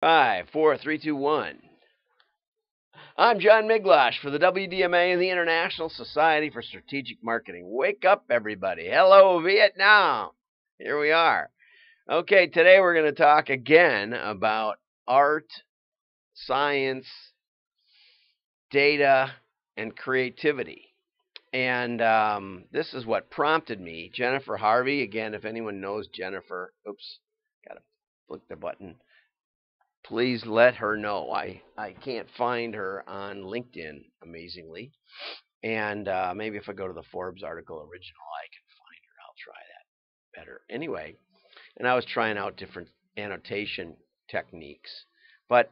Five, four, three, two, one. I'm John Miglosh for the WDMA and the International Society for Strategic Marketing. Wake up, everybody. Hello, Vietnam. Here we are. Okay, today we're going to talk again about art, science, data, and creativity. And this is what prompted me. Jennifer Harvey, again, if anyone knows Jennifer, oops, got to click the button. Please let her know. I can't find her on LinkedIn, amazingly. And maybe if I go to the Forbes article original, I can find her. I'll try that better. Anyway, and I was trying out different annotation techniques. But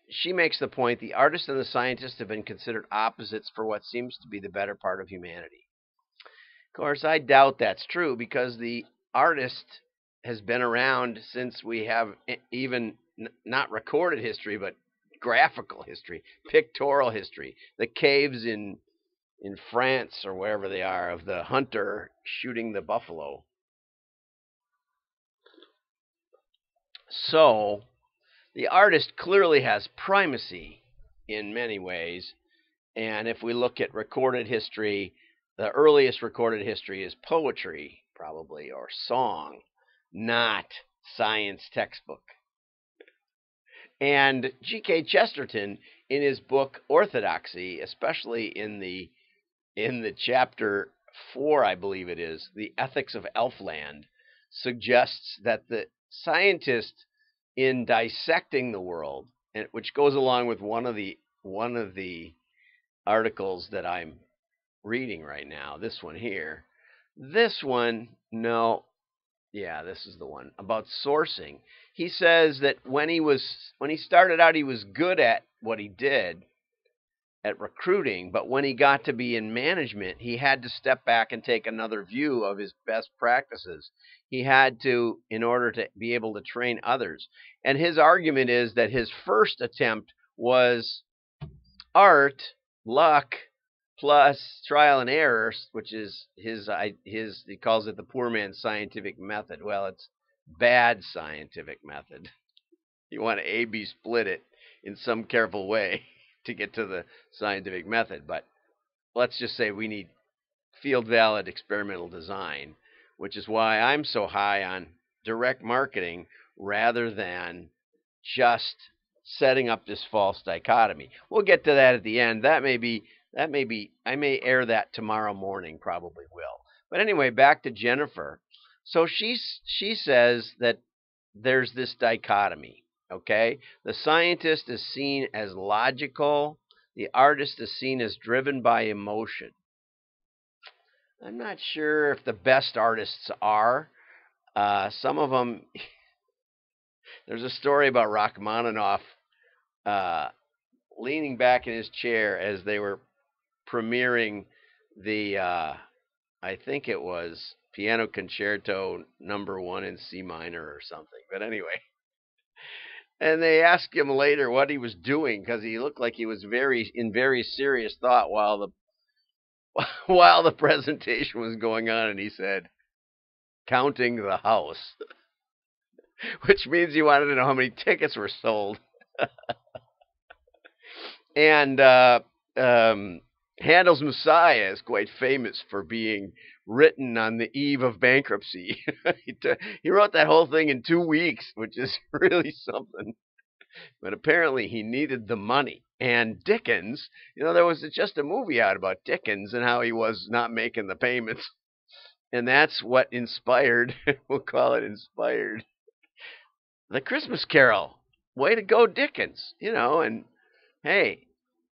she makes the point the artist and the scientist have been considered opposites for what seems to be the better part of humanity. Of course, I doubt that's true because the artist has been around since we have even not recorded history, but graphical history, pictorial history. The caves in France or wherever they are of the hunter shooting the buffalo. So the artist clearly has primacy in many ways. And if we look at recorded history, the earliest recorded history is poetry, probably, or song, not science textbook. And G.K. Chesterton, in his book Orthodoxy, especially in the chapter 4, I believe it is, The Ethics of Elfland, suggests that the scientist, in dissecting the world, and which goes along with one of the articles that I'm reading right now, this one here. This one, no, yeah, this is the one about sourcing. He says that when he started out, he was good at what he did at recruiting, but when he got to be in management, he had to step back and take another view of his best practices. He had to, in order to be able to train others. And his argument is that his first attempt was art, luck, plus trial and error, which is his he calls it the poor man's scientific method. Well, it's bad scientific method. You want to A-B split it in some careful way to get to the scientific method. But let's just say we need field valid experimental design, which is why I'm so high on direct marketing rather than just setting up this false dichotomy. We'll get to that at the end. That may be, I may air that tomorrow morning, probably will. But anyway, back to Jennifer. So she says that there's this dichotomy, okay? The scientist is seen as logical. The artist is seen as driven by emotion. I'm not sure if the best artists are. Some of them, there's a story about Rachmaninoff leaning back in his chair as they were premiering the, I think it was Piano Concerto number 1 in C minor or something. But anyway, and they asked him later what he was doing because he looked like he was in very serious thought while the presentation was going on, and he said, "Counting the house," which means he wanted to know how many tickets were sold. And Handel's Messiah is quite famous for being written on the eve of bankruptcy. He wrote that whole thing in 2 weeks, which is really something. But apparently he needed the money. And Dickens, there was just a movie out about Dickens and how he was not making the payments. And that's what inspired, we'll call it inspired, The Christmas Carol. Way to go, Dickens. And hey,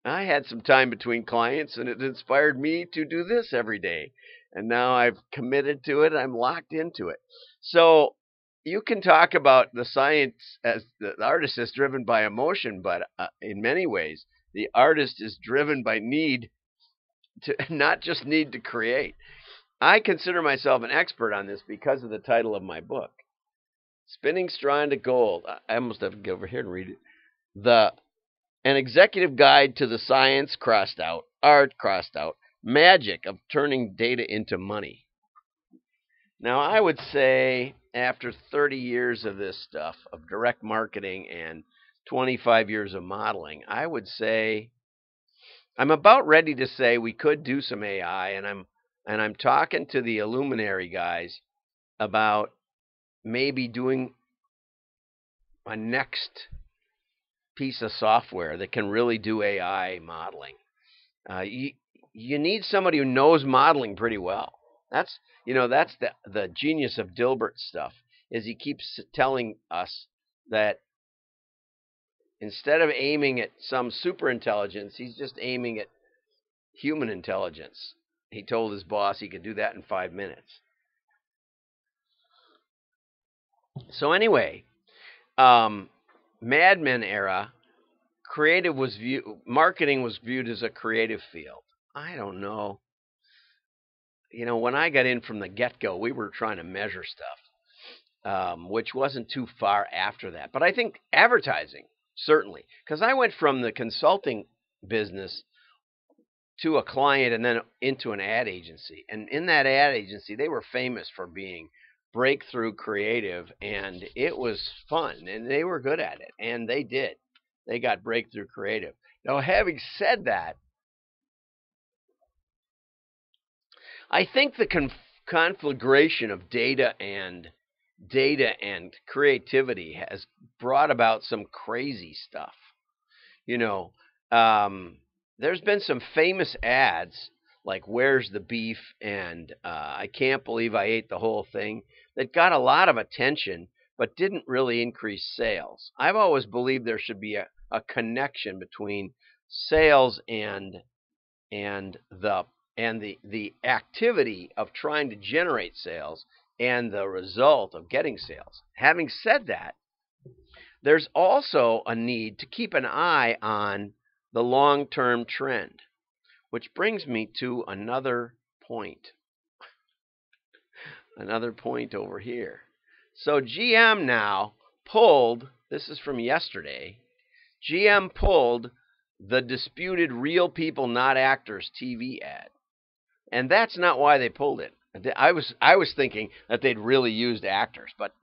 I had some time between clients, and it inspired me to do this every day. And now I've committed to it. I'm locked into it. So you can talk about the science as the artist is driven by emotion, but in many ways, the artist is driven by need to not just need to create. I consider myself an expert on this because of the title of my book, Spinning Straw into Gold. I almost have to go over here and read it. An executive guide to the science, crossed out, art, crossed out, magic of turning data into money. Now, I would say, after 30 years of this stuff, of direct marketing and 25 years of modeling, I would say I'm about ready to say we could do some AI, and I'm talking to the Illuminary guys about maybe doing a next piece of software that can really do AI modeling. You need somebody who knows modeling pretty well. That's that's the genius of Dilbert's stuff, is he keeps telling us that instead of aiming at some super intelligence, he's just aiming at human intelligence. He told his boss he could do that in 5 minutes. So anyway, Mad Men era, marketing was viewed as a creative field. I don't know. When I got in from the get-go, we were trying to measure stuff, which wasn't too far after that. But I think advertising, certainly, because I went from the consulting business to a client and then into an ad agency. And in that ad agency, they were famous for being breakthrough creative, and it was fun, and they were good at it, and they did. They got breakthrough creative. Now, having said that, I think the conflagration of data and creativity has brought about some crazy stuff. There's been some famous ads like "Where's the Beef" and "I Can't Believe I Ate the Whole Thing" that got a lot of attention but didn't really increase sales. I've always believed there should be a connection between sales and the activity of trying to generate sales and the result of getting sales. Having said that, there's also a need to keep an eye on the long-term trend, which brings me to another point. Another point over here. So GM now pulled, this is from yesterday, GM pulled the disputed "Real People Not Actors" TV ad. And that's not why they pulled it. I was thinking that they'd really used actors, but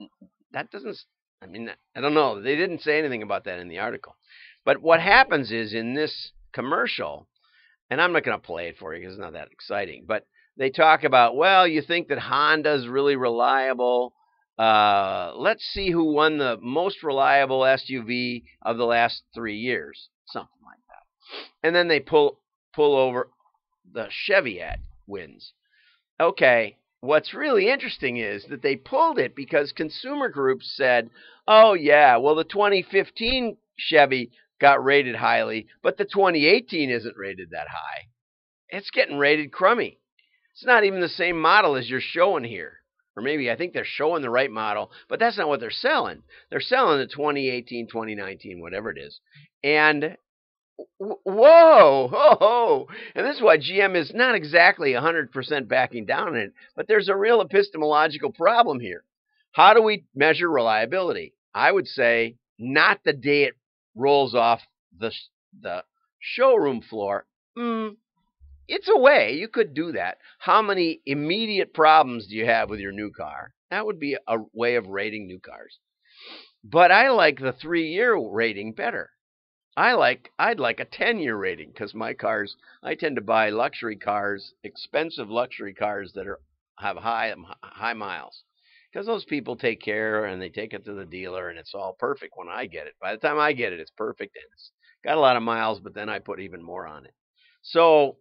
that doesn't, I don't know. They didn't say anything about that in the article. But what happens is in this commercial, and I'm not going to play it for you because it's not that exciting, but they talk about, well, you think that Honda's really reliable. Let's see who won the most reliable SUV of the last 3 years. Something like that. And then they pull over the Chevy ad wins. Okay, what's really interesting is that they pulled it because consumer groups said, oh yeah, well the 2015 Chevy got rated highly, but the 2018 isn't rated that high. It's getting rated crummy. It's not even the same model as you're showing here. Or maybe I think they're showing the right model, but that's not what they're selling. They're selling the 2018, 2019, whatever it is. And whoa, ho, ho. And this is why GM is not exactly 100% backing down on it, but there's a real epistemological problem here. How do we measure reliability? I would say not the day it rolls off the showroom floor. It's a way. You could do that. How many immediate problems do you have with your new car? That would be a way of rating new cars. But I like the 3-year rating better. I'd like a 10-year rating because my cars, I tend to buy luxury cars, expensive luxury cars that have high miles. Because those people take care and they take it to the dealer and it's all perfect when I get it. By the time I get it, it's perfect and it's got a lot of miles, but then I put even more on it. So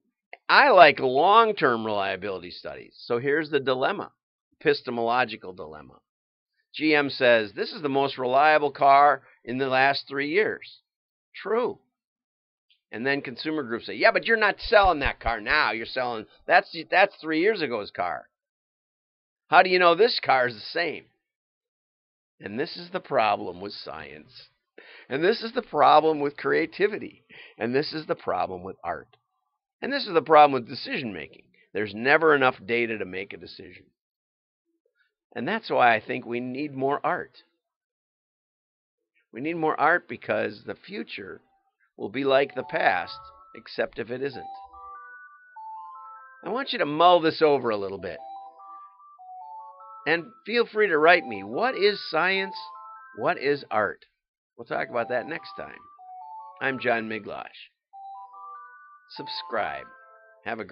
I like long-term reliability studies. So here's the dilemma, epistemological dilemma. GM says, this is the most reliable car in the last 3 years. True. And then consumer groups say, yeah, but you're not selling that car now. You're selling, that's 3 years ago's car. How do you know this car is the same? And this is the problem with science. And this is the problem with creativity. And this is the problem with art. And this is the problem with decision making. There's never enough data to make a decision. And that's why I think we need more art. We need more art because the future will be like the past, except if it isn't. I want you to mull this over a little bit. And feel free to write me. What is science? What is art? We'll talk about that next time. I'm John Miglosh. Subscribe. Have a great